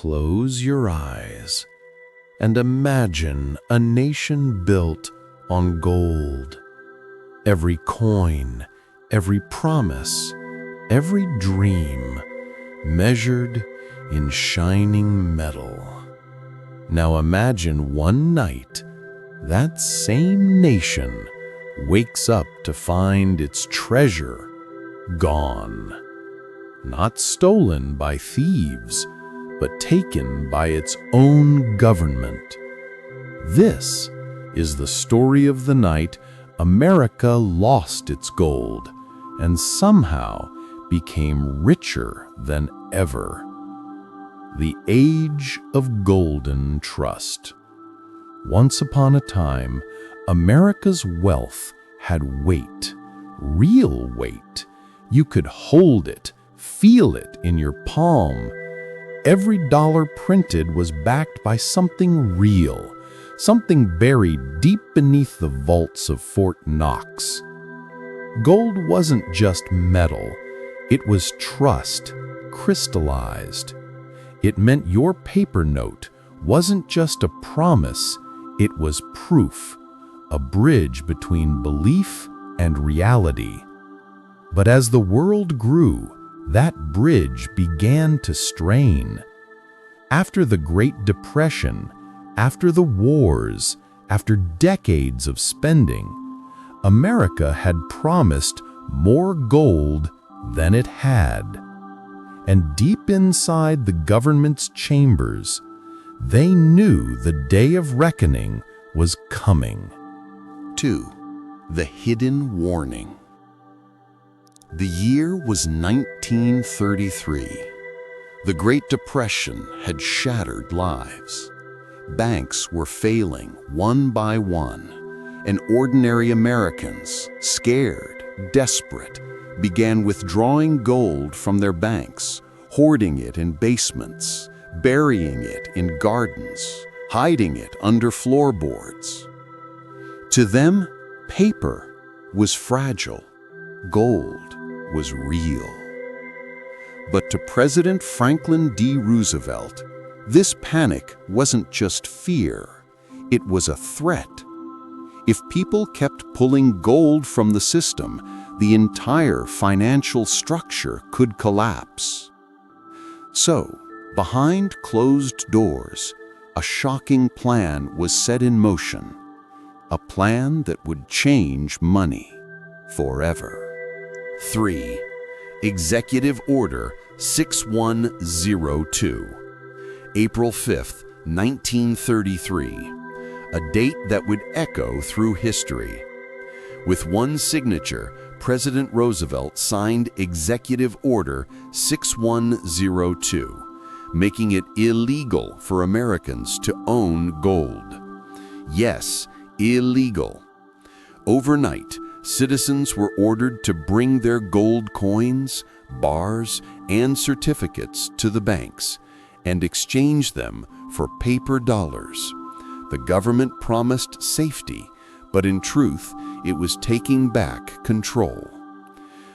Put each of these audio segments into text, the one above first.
close your eyes and imagine a nation built on gold. Every coin, every promise, every dream measured in shining metal. Now imagine one night that same nation wakes up to find its treasure gone. Not stolen by thieves, but taken by its own government. This is the story of the night America lost its gold and somehow became richer than ever. The Age of Golden Trust. Once upon a time, America's wealth had weight, real weight. You could hold it, feel it in your palm. Every dollar printed was backed by something real, something buried deep beneath the vaults of Fort Knox. Gold wasn't just metal, it was trust, crystallized. It meant your paper note wasn't just a promise, it was proof, a bridge between belief and reality. But as the world grew, that bridge began to strain. After the Great Depression, after the wars, after decades of spending, America had promised more gold than it had. And deep inside the government's chambers, they knew the day of reckoning was coming. 2. The Hidden Warning. The year was 1933. The Great Depression had shattered lives. Banks were failing one by one, and ordinary Americans, scared, desperate, began withdrawing gold from their banks, hoarding it in basements, burying it in gardens, hiding it under floorboards. To them, paper was fragile, gold was real. But to President Franklin D. Roosevelt, this panic wasn't just fear, it was a threat. If people kept pulling gold from the system, the entire financial structure could collapse. So, behind closed doors, a shocking plan was set in motion, a plan that would change money forever. 3. Executive Order 6102, April 5, 1933, a date that would echo through history. With one signature, President Roosevelt signed Executive Order 6102, making it illegal for Americans to own gold. Yes, illegal. Overnight, citizens were ordered to bring their gold coins, bars, and certificates to the banks and exchange them for paper dollars. The government promised safety, but in truth, it was taking back control.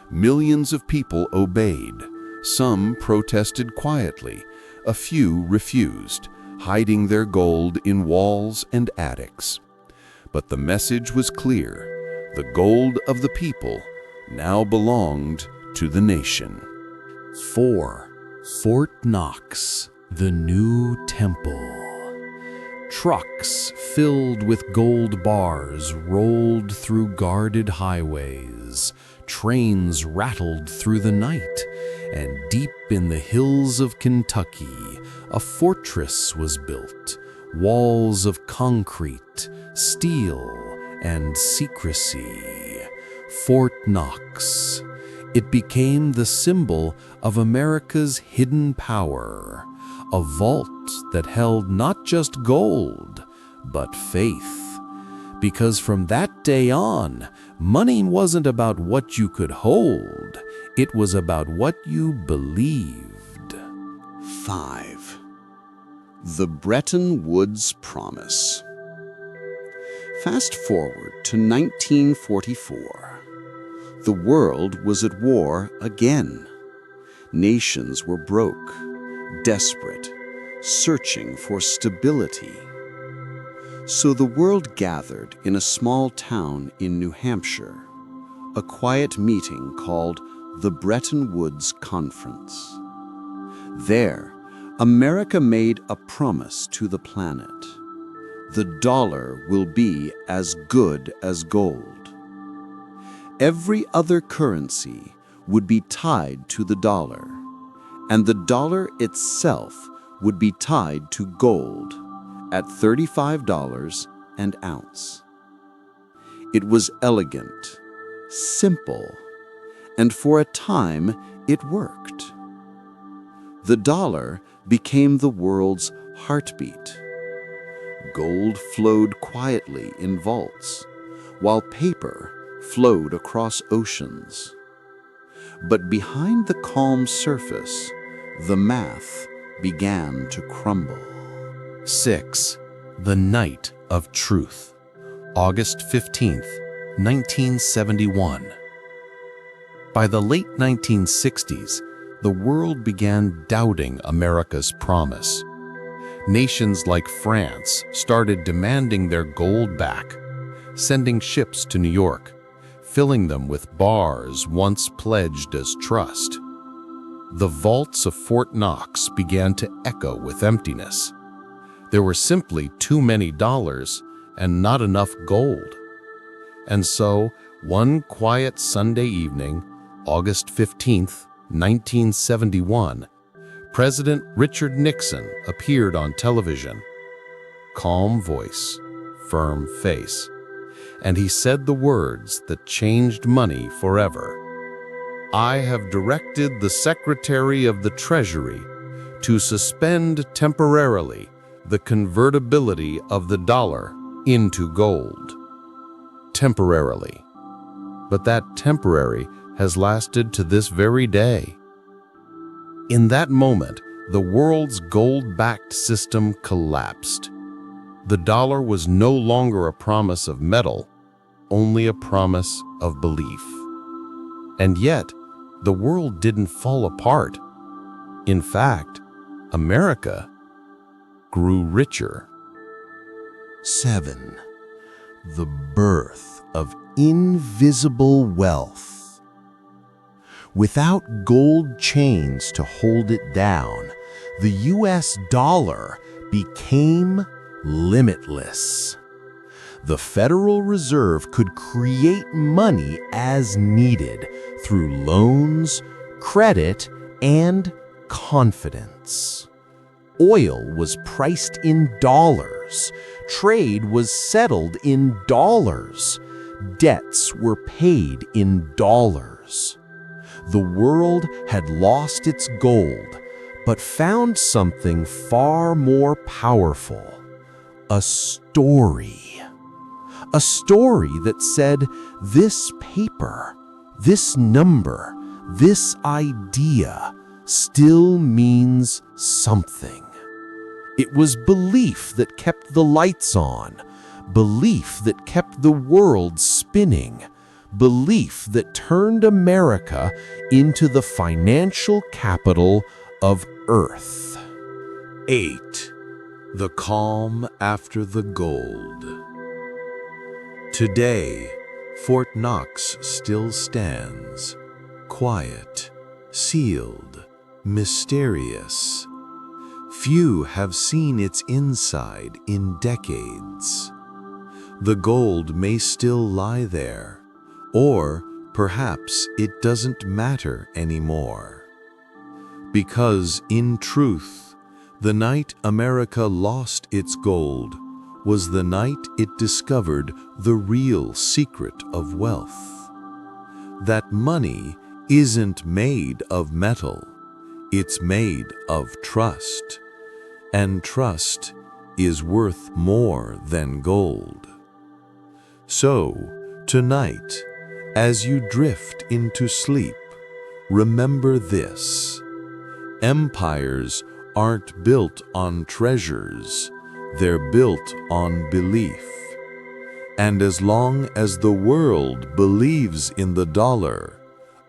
Millions of people obeyed. Some protested quietly. A few refused, hiding their gold in walls and attics. But the message was clear. The gold of the people now belonged to the nation. 4. Fort Knox, the new temple. Trucks filled with gold bars rolled through guarded highways. Trains rattled through the night, and deep in the hills of Kentucky, a fortress was built. Walls of concrete, steel, and secrecy. Fort Knox. It became the symbol of America's hidden power, a vault that held not just gold, but faith. Because from that day on, money wasn't about what you could hold, it was about what you believed. 5. The Bretton Woods Promise. Fast forward to 1944. The world was at war again. Nations were broke, desperate, searching for stability. So the world gathered in a small town in New Hampshire, a quiet meeting called the Bretton Woods Conference. There, America made a promise to the planet. The dollar will be as good as gold. Every other currency would be tied to the dollar, and the dollar itself would be tied to gold at $35 an ounce. It was elegant, simple, and for a time it worked. The dollar became the world's heartbeat. Gold flowed quietly in vaults, while paper flowed across oceans. But behind the calm surface, the math began to crumble. 6. The Night of Truth, August 15th, 1971. By the late 1960s, the world began doubting America's promise. Nations like France started demanding their gold back, sending ships to New York, filling them with bars once pledged as trust. The vaults of Fort Knox began to echo with emptiness. There were simply too many dollars and not enough gold. And so, one quiet Sunday evening, August 15th, 1971, President Richard Nixon appeared on television. Calm voice, firm face, and he said the words that changed money forever. "I have directed the Secretary of the Treasury to suspend temporarily the convertibility of the dollar into gold." Temporarily. But that temporary has lasted to this very day. In that moment, the world's gold-backed system collapsed. The dollar was no longer a promise of metal, only a promise of belief. And yet, the world didn't fall apart. In fact, America grew richer. 7. The birth of invisible wealth. Without gold chains to hold it down, the US dollar became limitless. The Federal Reserve could create money as needed through loans, credit, and confidence. Oil was priced in dollars. Trade was settled in dollars. Debts were paid in dollars. The world had lost its gold, but found something far more powerful: a story. A story that said, this paper, this number, this idea still means something. It was belief that kept the lights on, belief that kept the world spinning, belief that turned America into the financial capital of Earth. 8. The calm after the gold. Today, Fort Knox still stands, quiet, sealed, mysterious. Few have seen its inside in decades. The gold may still lie there, or perhaps it doesn't matter anymore. Because in truth, the night America lost its gold was the night it discovered the real secret of wealth. That money isn't made of metal, it's made of trust. And trust is worth more than gold. So, tonight, as you drift into sleep, remember this: empires aren't built on treasures, they're built on belief. And as long as the world believes in the dollar,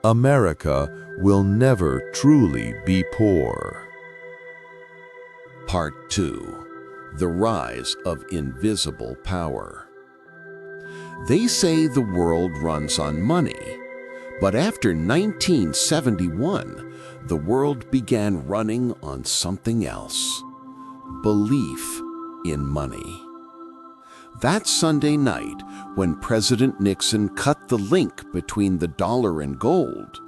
America will never truly be poor. Part 2. The Rise of Invisible Power. They say the world runs on money, but after 1971, the world began running on something else: belief in money. That Sunday night, when President Nixon cut the link between the dollar and gold,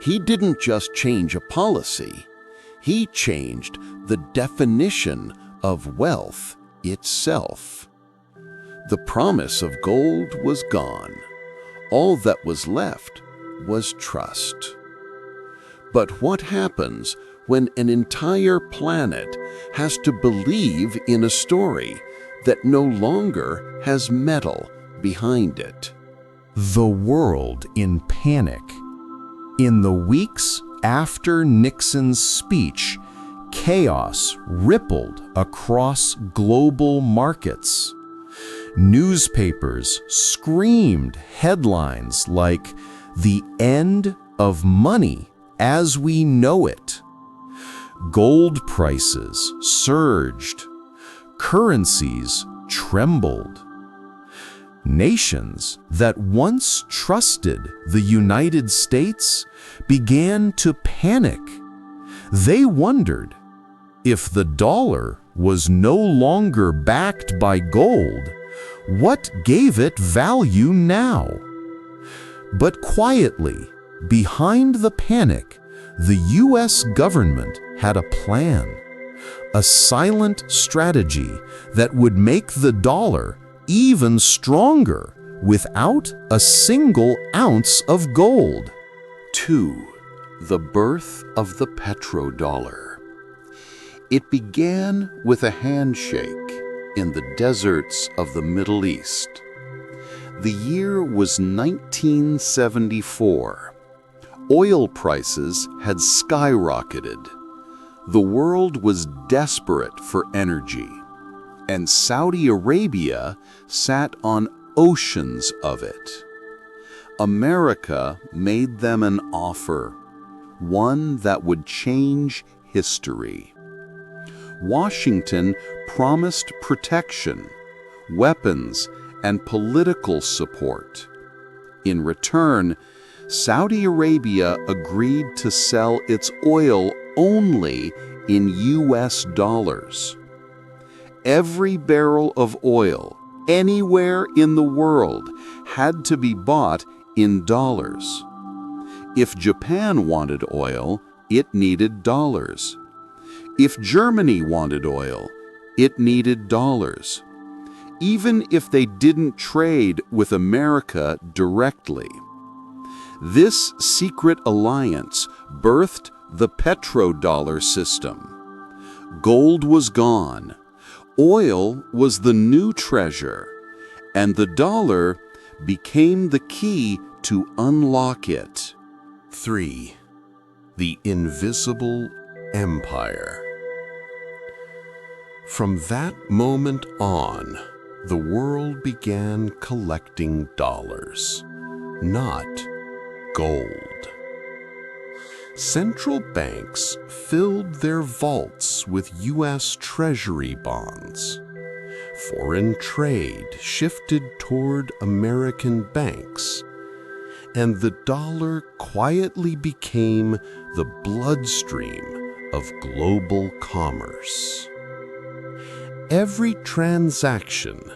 he didn't just change a policy, he changed the definition of wealth itself. The promise of gold was gone. All that was left was trust. But what happens when an entire planet has to believe in a story that no longer has metal behind it? The world in panic. In the weeks after Nixon's speech, chaos rippled across global markets. Newspapers screamed headlines like "The End of Money as We Know It." Gold prices surged. Currencies trembled. Nations that once trusted the United States began to panic. They wondered, if the dollar was no longer backed by gold, what gave it value now? But quietly, behind the panic, the U.S. government had a plan, a silent strategy that would make the dollar even stronger without a single ounce of gold. 2. The birth of the petrodollar. It began with a handshake in the deserts of the Middle East. The year was 1974. Oil prices had skyrocketed. The world was desperate for energy, and Saudi Arabia sat on oceans of it. America made them an offer, one that would change history. Washington promised protection, weapons, and political support. In return, Saudi Arabia agreed to sell its oil only in US dollars. Every barrel of oil anywhere in the world had to be bought in dollars. If Japan wanted oil, it needed dollars. If Germany wanted oil, it needed dollars. Even if they didn't trade with America directly. This secret alliance birthed the petrodollar system. Gold was gone. Oil was the new treasure, and the dollar became the key to unlock it. 3. The Invisible Empire. From that moment on, the world began collecting dollars, not gold. Central banks filled their vaults with U.S. Treasury bonds. Foreign trade shifted toward American banks, and the dollar quietly became the bloodstream of global commerce. Every transaction,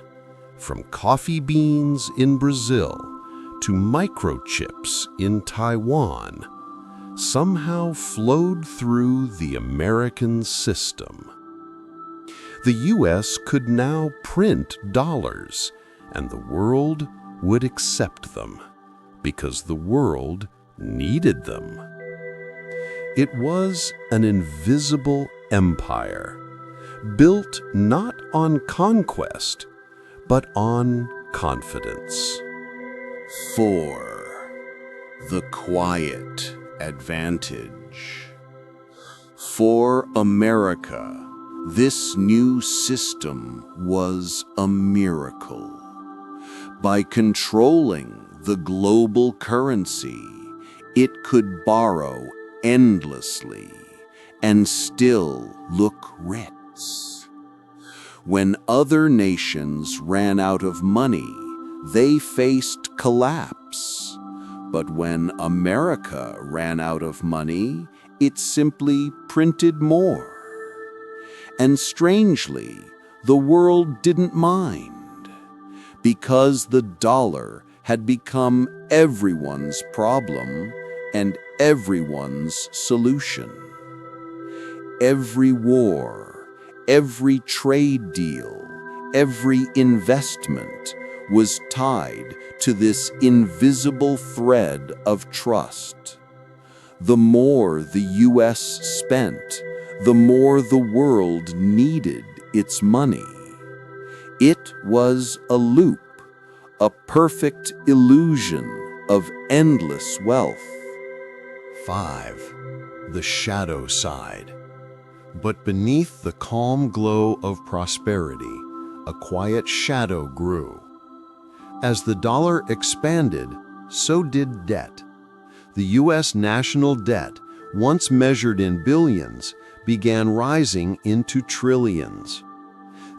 from coffee beans in Brazil to microchips in Taiwan, somehow flowed through the American system. The U.S. could now print dollars, and the world would accept them, because the world needed them. It was an invisible empire, built not on conquest, but on confidence. 4. The quiet advantage. For America, this new system was a miracle. By controlling the global currency, it could borrow endlessly and still look rich. When other nations ran out of money, they faced collapse. But when America ran out of money, it simply printed more. And strangely, the world didn't mind, because the dollar had become everyone's problem and everyone's solution. Every war, every trade deal, every investment was tied to this invisible thread of trust. The more the U.S. spent, the more the world needed its money. It was a loop, a perfect illusion of endless wealth. 5. The shadow side. But beneath the calm glow of prosperity, a quiet shadow grew. As the dollar expanded, so did debt. The U.S. national debt, once measured in billions, began rising into trillions.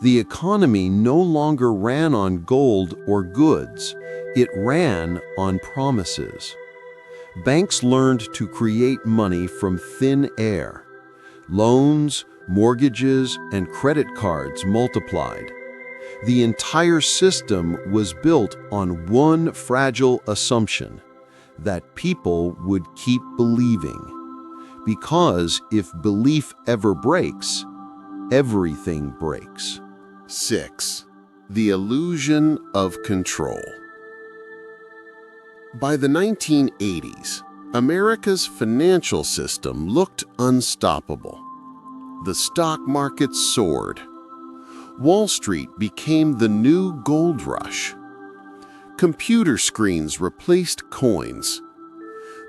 The economy no longer ran on gold or goods, it ran on promises. Banks learned to create money from thin air. Loans, mortgages, and credit cards multiplied. The entire system was built on one fragile assumption, that people would keep believing. Because if belief ever breaks, everything breaks. 6. The illusion of control. By the 1980s, America's financial system looked unstoppable. The stock market soared. Wall Street became the new gold rush. Computer screens replaced coins.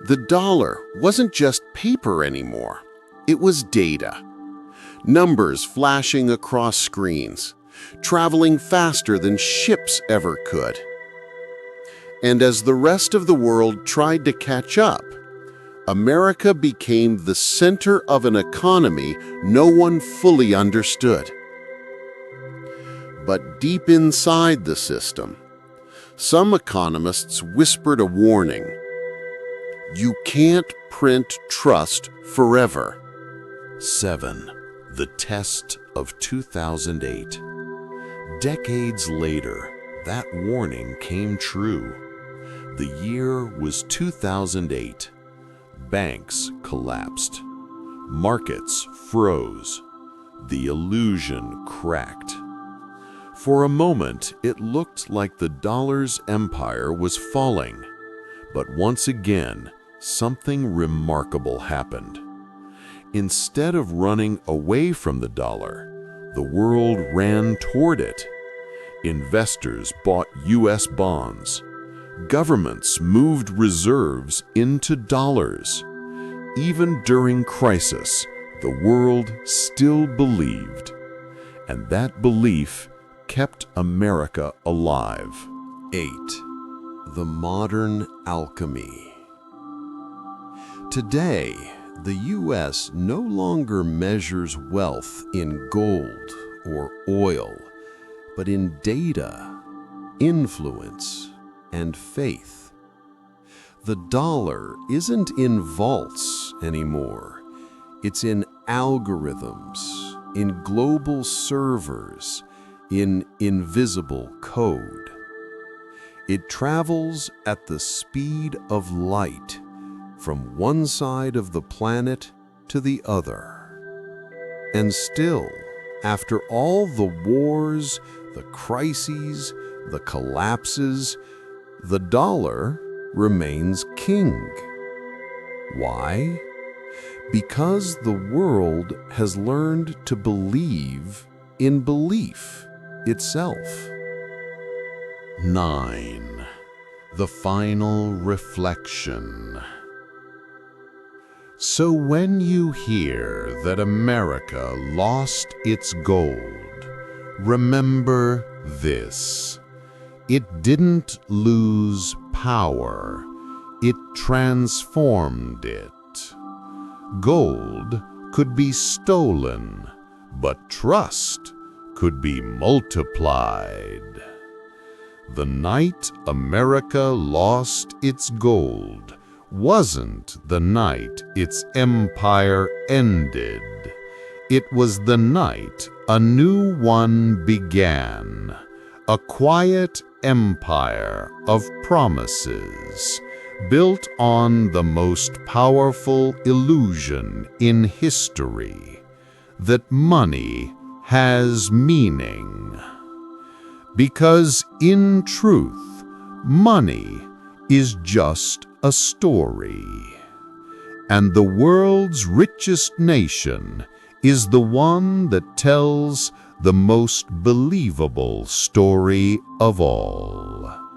The dollar wasn't just paper anymore. It was data. Numbers flashing across screens, traveling faster than ships ever could. And as the rest of the world tried to catch up, America became the center of an economy no one fully understood. But deep inside the system, some economists whispered a warning. You can't print trust forever. 7. The test of 2008. Decades later, that warning came true. The year was 2008. Banks collapsed. Markets froze. The illusion cracked. For a moment, it looked like the dollar's empire was falling. But once again, something remarkable happened. Instead of running away from the dollar, the world ran toward it. Investors bought U.S. bonds. Governments moved reserves into dollars. Even during crisis, the world still believed. And that belief kept America alive. 8. The modern alchemy. Today, the U.S. no longer measures wealth in gold or oil, but in data, influence, and faith. The dollar isn't in vaults anymore. It's in algorithms, in global servers, in invisible code. It travels at the speed of light, from one side of the planet to the other. And still, after all the wars, the crises, the collapses, the dollar remains king. Why? Because the world has learned to believe in belief itself. 9. The final reflection. So when you hear that America lost its gold, remember this. It didn't lose power, it transformed it. Gold could be stolen, but trust could be multiplied. The night America lost its gold wasn't the night its empire ended. It was the night a new one began, a quiet empire of promises, built on the most powerful illusion in history, that money has meaning. Because in truth, money is just a story. And the world's richest nation is the one that tells the most believable story of all.